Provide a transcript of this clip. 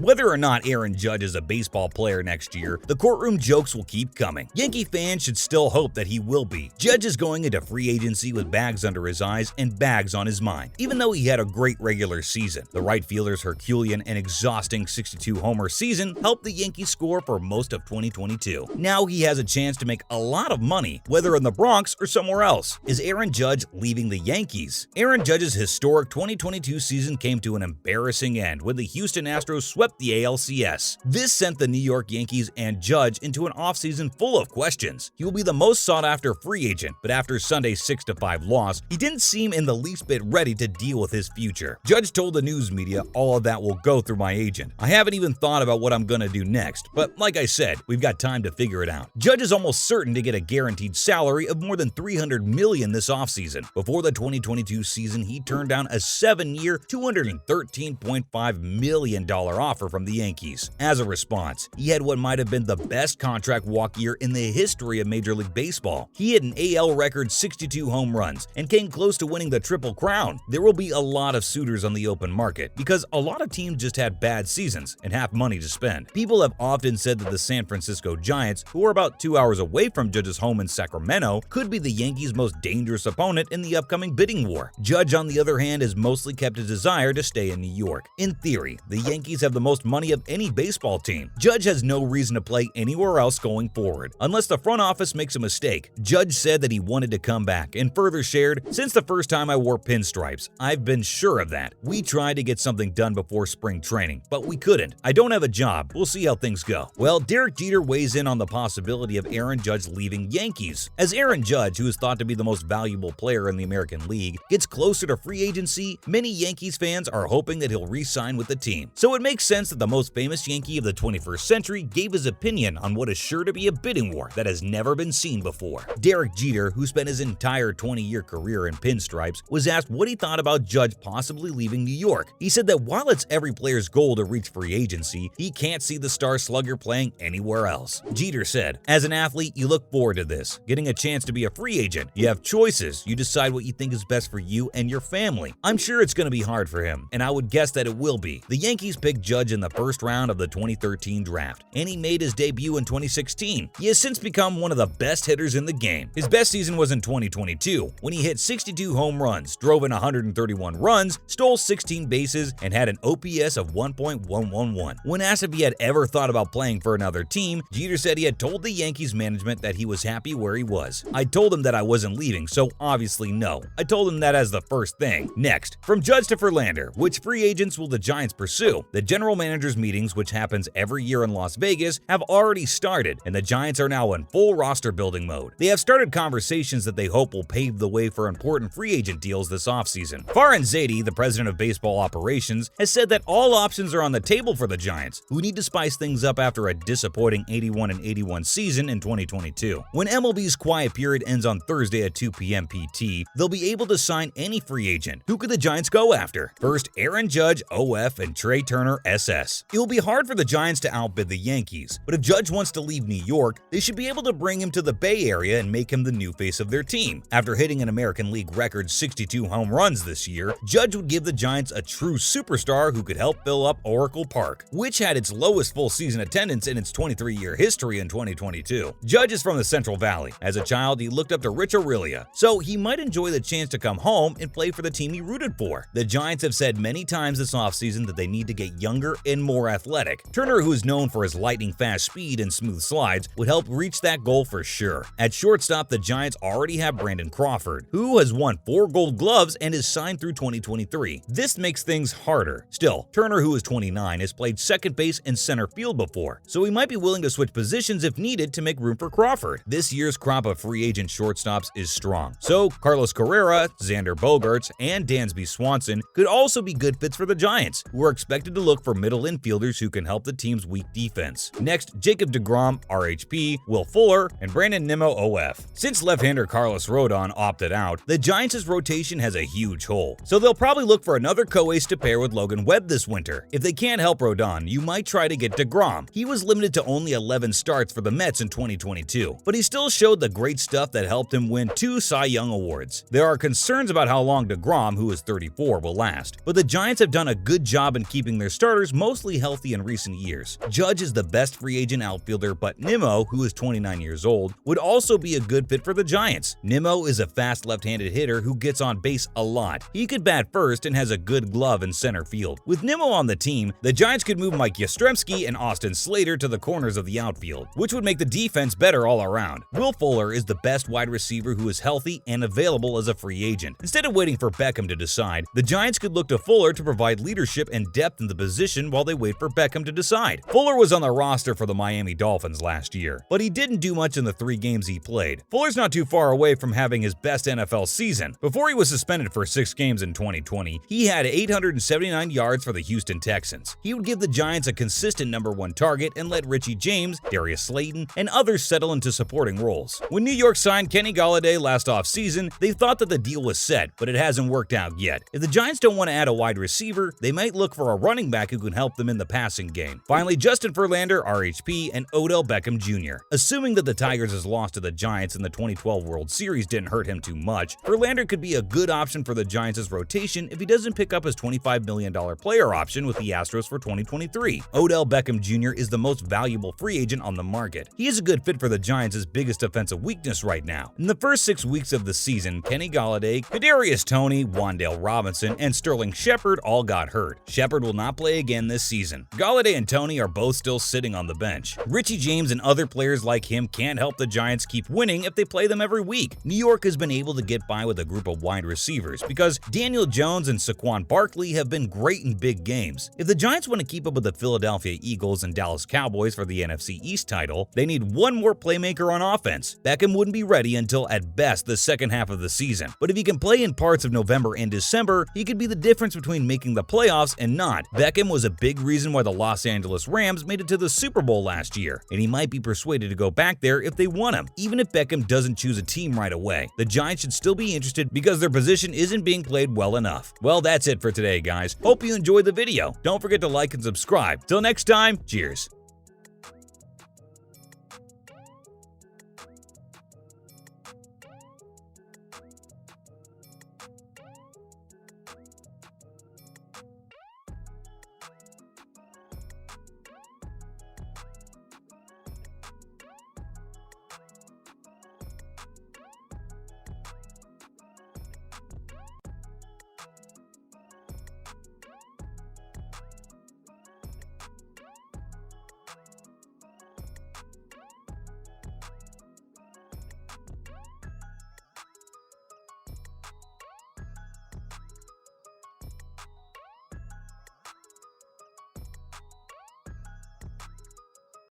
Whether or not Aaron Judge is a baseball player next year, the courtroom jokes will keep coming. Yankee fans should still hope that he will be. Judge is going into free agency with bags under his eyes and bags on his mind. Even though he had a great regular season, the right fielder's Herculean and exhausting 62-homer season helped the Yankees score for most of 2022. Now he has a chance to make a lot of money, whether in the Bronx or somewhere else. Is Aaron Judge leaving the Yankees? Aaron Judge's historic 2022 season came to an embarrassing end when the Houston Astros swept the ALCS. This sent the New York Yankees and Judge into an offseason full of questions. He will be the most sought-after free agent, but after Sunday's 6-5 loss, he didn't seem in the least bit ready to deal with his future. Judge told the news media, "All of that will go through my agent. I haven't even thought about what I'm gonna do next, but like I said, we've got time to figure it out." Judge is almost certain to get a guaranteed salary of more than $300 million this offseason. Before the 2022 season, he turned down a 7-year, $213.5 million offer from the Yankees. As a response, he had what might have been the best contract walk year in the history of Major League Baseball. He had an AL record 62 home runs and came close to winning the Triple Crown. There will be a lot of suitors on the open market because a lot of teams just had bad seasons and have money to spend. People have often said that the San Francisco Giants, who are about 2 hours away from Judge's home in Sacramento, could be the Yankees' most dangerous opponent in the upcoming bidding war. Judge, on the other hand, has mostly kept his desire to stay in New York. In theory, the Yankees have the most money of any baseball team. Judge has no reason to play anywhere else going forward, unless the front office makes a mistake. Judge said that he wanted to come back and further shared, "Since the first time I wore pinstripes, I've been sure of that. We tried to get something done before spring training, but we couldn't. I don't have a job. We'll see how things go." Well, Derek Jeter weighs in on the possibility of Aaron Judge leaving Yankees. As Aaron Judge, who is thought to be the most valuable player in the American League, gets closer to free agency, many Yankees fans are hoping that he'll re-sign with the team. So it makes sense that the most famous Yankee of the 21st century gave his opinion on what is sure to be a bidding war that has never been seen before. Derek Jeter, who spent his entire 20-year career in pinstripes, was asked what he thought about Judge possibly leaving New York. He said that while it's every player's goal to reach free agency, he can't see the star slugger playing anywhere else. Jeter said, "As an athlete, you look forward to this, getting a chance to be a free agent. You have choices. You decide what you think is best for you and your family. I'm sure it's going to be hard for him, and I would guess that it will be." The Yankees picked Judge in the first round of the 2013 draft, and he made his debut in 2016. He has since become one of the best hitters in the game. His best season was in 2022, when he hit 62 home runs, drove in 131 runs, stole 16 bases, and had an OPS of 1.111. When asked if he had ever thought about playing for another team, Jeter said he had told the Yankees management that he was happy where he was. "I told him that I wasn't leaving, so obviously no. I told him that as the first thing." Next, from Judge to Verlander, which free agents will the Giants pursue? The general managers meetings, which happens every year in Las Vegas, have already started, and the Giants are now in full roster building mode. They have started conversations that they hope will pave the way for important free agent deals this offseason. Farhan Zaidi, the president of baseball operations, has said that all options are on the table for the Giants, who need to spice things up after a disappointing 81-81 season in 2022. When MLB's quiet period ends on Thursday at 2 p.m. PT, they'll be able to sign any free agent. Who could the Giants go after? First, Aaron Judge, OF, and Trey Turner, SS. It will be hard for the Giants to outbid the Yankees, but if Judge wants to leave New York, they should be able to bring him to the Bay Area and make him the new face of their team. After hitting an American League record 62 home runs this year, Judge would give the Giants a true superstar who could help fill up Oracle Park, which had its lowest full season attendance in its 23-year history in 2022. Judge is from the Central Valley. As a child, he looked up to Rich Aurelia, so he might enjoy the chance to come home and play for the team he rooted for. The Giants have said many times this offseason that they need to get younger and more athletic. Turner, who is known for his lightning-fast speed and smooth slides, would help reach that goal for sure. At shortstop, the Giants already have Brandon Crawford, who has won 4 Gold Gloves and is signed through 2023. This makes things harder. Still, Turner, who is 29, has played second base and center field before, so he might be willing to switch positions if needed to make room for Crawford. This year's crop of free agent shortstops is strong, so Carlos Carrera, Xander Bogaerts, and Dansby Swanson could also be good fits for the Giants, who are expected to look for middle infielders who can help the team's weak defense. Next, Jacob deGrom, RHP, Will Fuller, and Brandon Nimmo, OF. Since left-hander Carlos Rodon opted out, the Giants' rotation has a huge hole, so they'll probably look for another co-ace to pair with Logan Webb this winter. If they can't help Rodon, you might try to get deGrom. He was limited to only 11 starts for the Mets in 2022, but he still showed the great stuff that helped him win 2 Cy Young awards. There are concerns about how long deGrom, who is 34, will last, but the Giants have done a good job in keeping their starters mostly healthy in recent years. Judge is the best free agent outfielder, but Nimmo, who is 29 years old, would also be a good fit for the Giants. Nimmo is a fast left-handed hitter who gets on base a lot. He could bat first and has a good glove in center field. With Nimmo on the team, the Giants could move Mike Yastrzemski and Austin Slater to the corners of the outfield, which would make the defense better all around. Will Fuller is the best wide receiver who is healthy and available as a free agent. Instead of waiting for Beckham to decide, the Giants could look to Fuller to provide leadership and depth in the position while they wait for Beckham to decide. Fuller was on the roster for the Miami Dolphins last year, but he didn't do much in the 3 games he played. Fuller's not too far away from having his best NFL season. Before he was suspended for 6 games in 2020, he had 879 yards for the Houston Texans. He would give the Giants a consistent number 1 target and let Richie James, Darius Slayton, and others settle into supporting roles. When New York signed Kenny Golladay last offseason, they thought that the deal was set, but it hasn't worked out yet. If the Giants don't want to add a wide receiver, they might look for a running back who can help them in the passing game. Finally, Justin Verlander, RHP, and Odell Beckham Jr. Assuming that the Tigers' loss to the Giants in the 2012 World Series didn't hurt him too much, Verlander could be a good option for the Giants' rotation if he doesn't pick up his $25 million player option with the Astros for 2023. Odell Beckham Jr. is the most valuable free agent on the market. He is a good fit for the Giants' biggest offensive weakness right now. In the first 6 weeks of the season, Kenny Golladay, Kadarius Toney, Wan'Dale Robinson, and Sterling Shepard all got hurt. Shepard will not play again this season. Golladay and Toney are both still sitting on the bench. Richie James and other players like him can't help the Giants keep winning if they play them every week. New York has been able to get by with a group of wide receivers because Daniel Jones and Saquon Barkley have been great in big games. If the Giants want to keep up with the Philadelphia Eagles and Dallas Cowboys for the NFC East title, they need one more playmaker on offense. Beckham wouldn't be ready until at best the second half of the season, but if he can play in parts of November and December, he could be the difference between making the playoffs and not. Beckham was a big reason why the Los Angeles Rams made it to the Super Bowl last year, and he might be persuaded to go back there if they want him. Even if Beckham doesn't choose a team right away, the Giants should still be interested because their position isn't being played well enough. Well, that's it for today, guys. Hope you enjoyed the video. Don't forget to like and subscribe. Till next time, cheers.